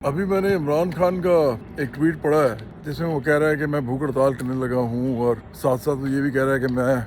अभी मैंने इमरान खान का एक ट्वीट पढ़ा है जिसमें वो कह रहा है कि मैं भूख हड़ताल करने लगा हूँ और साथ साथ वो ये भी कह रहा है कि मैं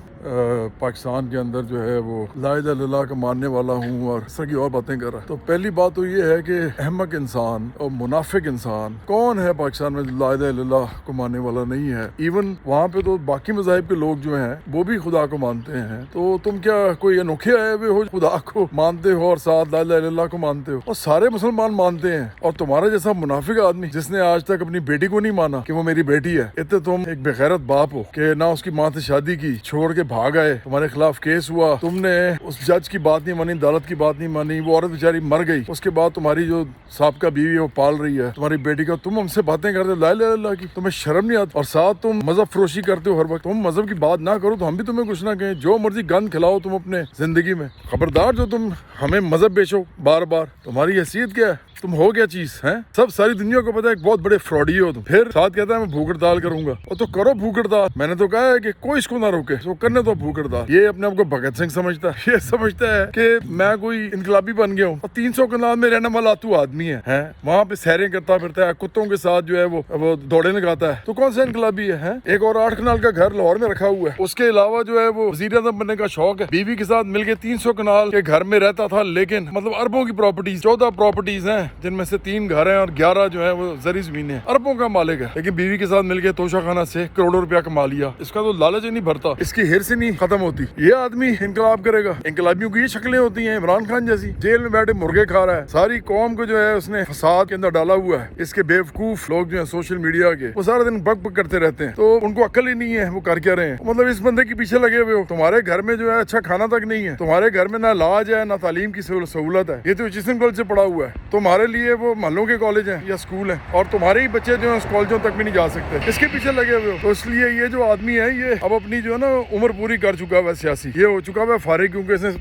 पाकिस्तान के अंदर जो है वो ला इलाहा इल्लल्लाह का मानने वाला हूँ और इस तरह की और बातें कर रहा है। तो पहली बात तो ये है कि अहमक इंसान और मुनाफिक इंसान कौन है पाकिस्तान में ला इलाहा इल्लल्लाह को मानने वाला नहीं है। इवन वहाँ पे तो बाकी मज़ाहिब के लोग जो हैं वो भी खुदा को मानते हैं। तो तुम क्या कोई अनोखे आए हुए हो खुदा को मानते हो और साथ ला इलाहा इल्लल्लाह को मानते हो, और सारे मुसलमान मानते हैं। और तुम्हारा जैसा मुनाफिक आदमी जिसने आज तक अपनी बेटी को नहीं माना कि वो मेरी बेटी है, इतने तुम एक बेगैरत बाप हो कि ना उसकी माँ से शादी की, छोड़ के भाग आए, तुम्हारे खिलाफ केस हुआ, तुमने उस जज की बात नहीं मानी, अदालत की बात नहीं मानी, वो औरत बेचारी मर गई, उसके बाद तुम्हारी जो साबका बीवी है वो पाल रही है तुम्हारी बेटी का, तुम हमसे बातें करते ला इलाहा इल्लल्लाह की, तुम्हें शर्म नहीं आती। और साथ तुम मजहब फरोशी करते हो हर वक्त। तुम मजहब की बात ना करो तो हम भी तुम्हें कुछ ना कहें, जो मर्जी गंद खिलाओ तुम अपने जिंदगी में। खबरदार जो तुम हमें मजहब बेचो बार बार, तुम्हारी हैसियत क्या है, तुम हो क्या चीज है। सब सारी दुनिया को पता है एक बहुत बड़े फ्रॉडी हो तुम। फिर साथ कहता है मैं भूख हड़ताल करूंगा, और तो करो भूख हड़ताल। मैंने तो कहा है कि कोई इसको ना रोके, तो करने दो भूख हड़ताल। ये अपने आप को भगत सिंह समझता है, ये समझता है कि मैं कोई इनकलाबी बन गया हूँ। और 300 कनाल में रहने वाला तू आदमी है? वहाँ पे सैरें करता फिरता है, कुत्तों के साथ जो है वो दौड़े लगाता है, तो कौन सा इनकलाबी है? एक और 8 कनाल का घर लाहौर में रखा हुआ है, उसके अलावा जो है वो वज़ीर आज़म बनने का शौक है, बीवी के साथ मिलकर 300 कनाल के घर में रहता था। लेकिन मतलब अरबों की प्रॉपर्टीज, 14 प्रॉपर्टीज हैं जिनमें से 3 घर हैं और 11 जो है वो जरी जमीन है, अरबों का मालिक है। लेकिन बीवी के साथ मिलकर तोशाखाना से करोड़ों रुपया कमा लिया। इसका तो लालच ही नहीं भरता, इसकी हिर्स ही नहीं खत्म होती। ये आदमी इनकलाब करेगा। इनकलाबियों की ये शक्लें होती हैं, इमरान खान जैसी, जेल में बैठे मुर्गे खा रहा है, सारी कौम को जो है उसने फसाद के अंदर डाला हुआ है। इसके बेवकूफ लोग जो है सोशल मीडिया के, वो सारा दिन बक बक करते रहते हैं, तो उनको अक्ल ही नहीं है वो कर क्या रहे हैं। मतलब इस बंदे के पीछे लगे हुए हो। तुम्हारे घर में जो है अच्छा खाना तक नहीं है, तुम्हारे घर में ना इलाज है ना तालीम की सहूलत है। ये तो जिसम कॉलेज से पढ़ा हुआ है, तुम्हारे लिए वो महलों के कॉलेज हैं या स्कूल हैं, और तुम्हारे ही बच्चे जो है उस कॉलेजों तक भी नहीं जा सकते। इसके पीछे लगे हुए हो। तो इसलिए ये जो आदमी है ये अब अपनी जो है ना उम्र पूरी कर चुका है सियासी, ये हो चुका है फारिग, क्योंकि इसने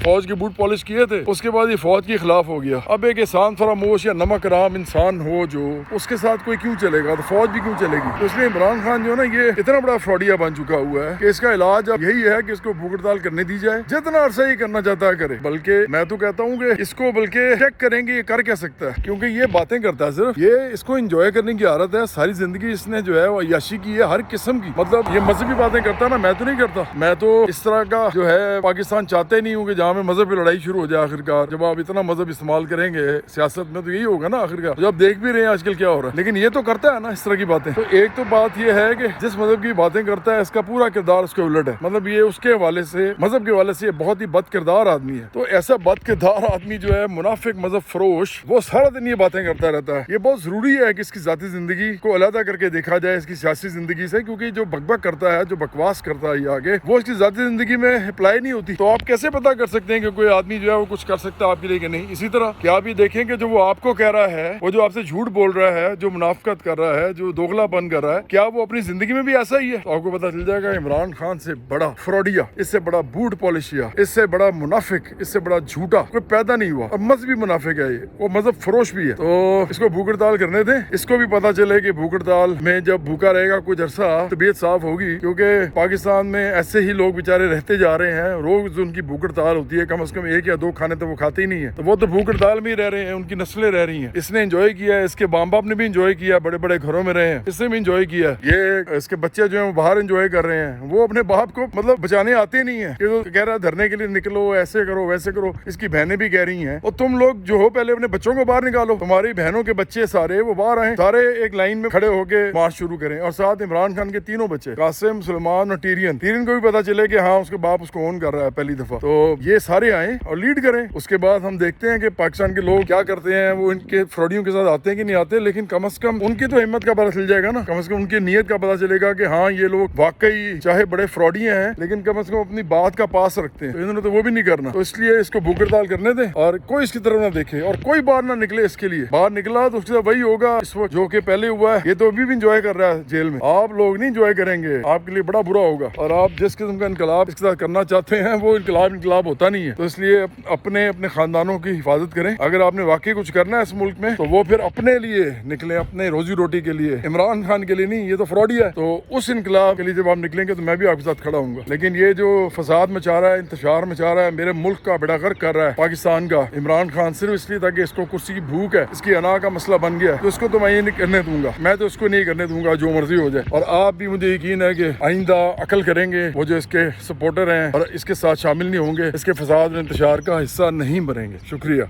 फौज के बूट पॉलिश किए थे, उसके बाद ये फौज के खिलाफ हो गया। अब एक एहसान फरामोश या नमक राम इंसान हो जो, उसके साथ कोई क्यों चलेगा, तो फौज भी क्यों चलेगी। तो इसलिए इमरान खान जो है ना ये इतना बड़ा फ्रॉडिया बन चुका हुआ है कि इसका इलाज अब यही है कि इसको भूख हड़ताल करने दी जाए। जितना अरसा ही करना चाहता है करे, बल्कि मैं तो कहता हूँ कि इसको बल्कि चेक करेंगे ये कर क्या सकता है, क्योंकि ये बातें करता है सिर्फ, ये इसको एंजॉय करने की आदत है। सारी जिंदगी इसने जो है वो अय्याशी की है हर किस्म की। मतलब ये मजहबी बातें करता है ना, मैं तो नहीं करता। मैं तो इस तरह का जो है पाकिस्तान चाहते नहीं हूँ कि जहाँ में मजहब की लड़ाई शुरू हो जाए। आखिरकार जब आप इतना मजहब इस्तेमाल करेंगे सियासत में तो यही होगा ना आखिरकार, जब देख भी रहे हैं आजकल क्या हो रहा है। लेकिन ये तो करता है ना इस तरह की बातें। तो एक तो बात ये है कि जिस मजहब की बातें करता है इसका पूरा किरदार उसके उलट है। मतलब ये उसके हवाले से, मजहब के हवाले से ये बहुत ही बद किरदार आदमी है। तो ऐसा बद किरदार आदमी जो है मुनाफिक मजहब फरोश, वो सारा दिन ये बातें करता रहता है। ये बहुत जरूरी है कि इसकी जाती जिंदगी को अलग करके देखा जाए इसकी सियासी जिंदगी से, क्योंकि जो बकबक करता है, जो बकवास करता है ये आगे, वो इसकी जाती जिंदगी में अप्लाई नहीं होती। तो आप कैसे पता कर सकते हैं कि कोई आदमी जो है वो कुछ कर सकता है आपके लिए कि नहीं। इसी तरह कि आप ये देखें कि जो वो आपको कह रहा है, वो जो आपसे झूठ बोल रहा है, जो मुनाफकत कर रहा है, जो दोगलापन कर रहा है, क्या वो अपनी जिंदगी में भी ऐसा ही है। तो आपको पता चल जाएगा इमरान खान से बड़ा फ्रॉडिया, इससे बड़ा बूट पॉलिशिया, इससे बड़ा मुनाफिक, इससे बड़ा झूठा कोई पैदा नहीं हुआ। और मजहबी मुनाफिक है ये, वो मजहब फरोश भी है। तो इसको भूख हड़ताल करने दें, इसको भी पता चले कि भूख हड़ताल में जब भूखा रहेगा कुछ अरसा तबीयत साफ होगी। क्योंकि पाकिस्तान में ऐसे ही लोग बेचारे रहते जा रहे हैं, रोज उनकी भूख हड़ताल होती है, कम से कम 1 या 2 खाने तो वो खाते ही नहीं है। तो वो तो भूख हड़ताल में ही रह रहे हैं, उनकी नस्लें रह रही हैं। इसने एंजॉय किया है, इसके माँ बाप ने भी एंजॉय किया, बड़े बड़े घरों में रहे हैं, इसने भी एंजॉय किया। ये इसके बच्चे जो है वो बाहर एंजॉय कर रहे हैं, वो अपने बाप को मतलब बचाने आते नहीं है कि तो कह रहा है धरने के लिए निकलो, ऐसे करो वैसे करो। इसकी बहनें भी कह रही हैं, और तुम लोग जो हो पहले अपने बच्चों को बाहर निकालो, तुम्हारी बहनों के बच्चे सारे वो बाहर आए, सारे एक लाइन में खड़े होके मार्च शुरू करें। और साथ इमरान खान के 3 बच्चे, कासिम, सुलेमान और टीरियन को भी पता चले कि हाँ उसके बाप उसको ओन कर रहा है पहली दफा। तो ये सारे आए और लीड करें। उसके बाद हम देखते हैं कि पाकिस्तान के लोग क्या करते हैं, वो इनके फ्रॉडियों के साथ आते हैं कि नहीं आते। लेकिन कम से कम उनकी तो हिम्मत का पता चल जाएगा ना, कम से कम उनकी नीयत का पता चलेगा कि हाँ ये लोग वाकई चाहे बड़े फ्रॉडिया हैं लेकिन कम से कम अपनी बात का पास रखते हैं। तो इन्होंने तो वो भी नहीं करना। तो इसलिए इसको भूख हड़ताल करने दें और कोई इसकी तरफ ना देखे और कोई बाहर ना निकले। इसके लिए बाहर निकला तो उसके साथ वही होगा इस वक्त जो कि पहले हुआ है। ये तो अभी भी इंजॉय कर रहा है जेल में, आप लोग नहीं इंजॉय करेंगे, आपके लिए बड़ा बुरा होगा। और आप आप जिस किस्म का इनकलाब इसके साथ करना चाहते हैं वो इनकलाब होता नहीं है। तो इसलिए अपने अपने खानदानों की हिफाजत करें। अगर आपने वाकई कुछ करना है इस मुल्क में तो वो फिर अपने लिए निकले, अपने रोजी रोटी के लिए, इमरान खान के लिए नहीं। ये तो फ्रॉडी है। तो उस इनकलाब के लिए जब आप निकलेंगे तो मैं भी आपके साथ खड़ा हूंगा। लेकिन ये जो फसाद मचा रहा है, इंतशार मचा रहा है, मेरे मुल्क का बेड़ा गर्क कर रहा है पाकिस्तान का इमरान खान, सिर्फ इसलिए था कि इसको कुर्सी की भूख है, इसकी अना का मसला बन गया, तो इसको तो मैं ये नहीं करने दूंगा। मैं तो इसको नहीं करने दूंगा, जो मर्जी हो जाए। और आप भी, मुझे यकीन है कि आइंदा अकल करेंगे, वो जो इसके सपोर्टर हैं और इसके साथ शामिल नहीं होंगे, इसके फसाद और इंतशार का हिस्सा नहीं बनेंगे। शुक्रिया।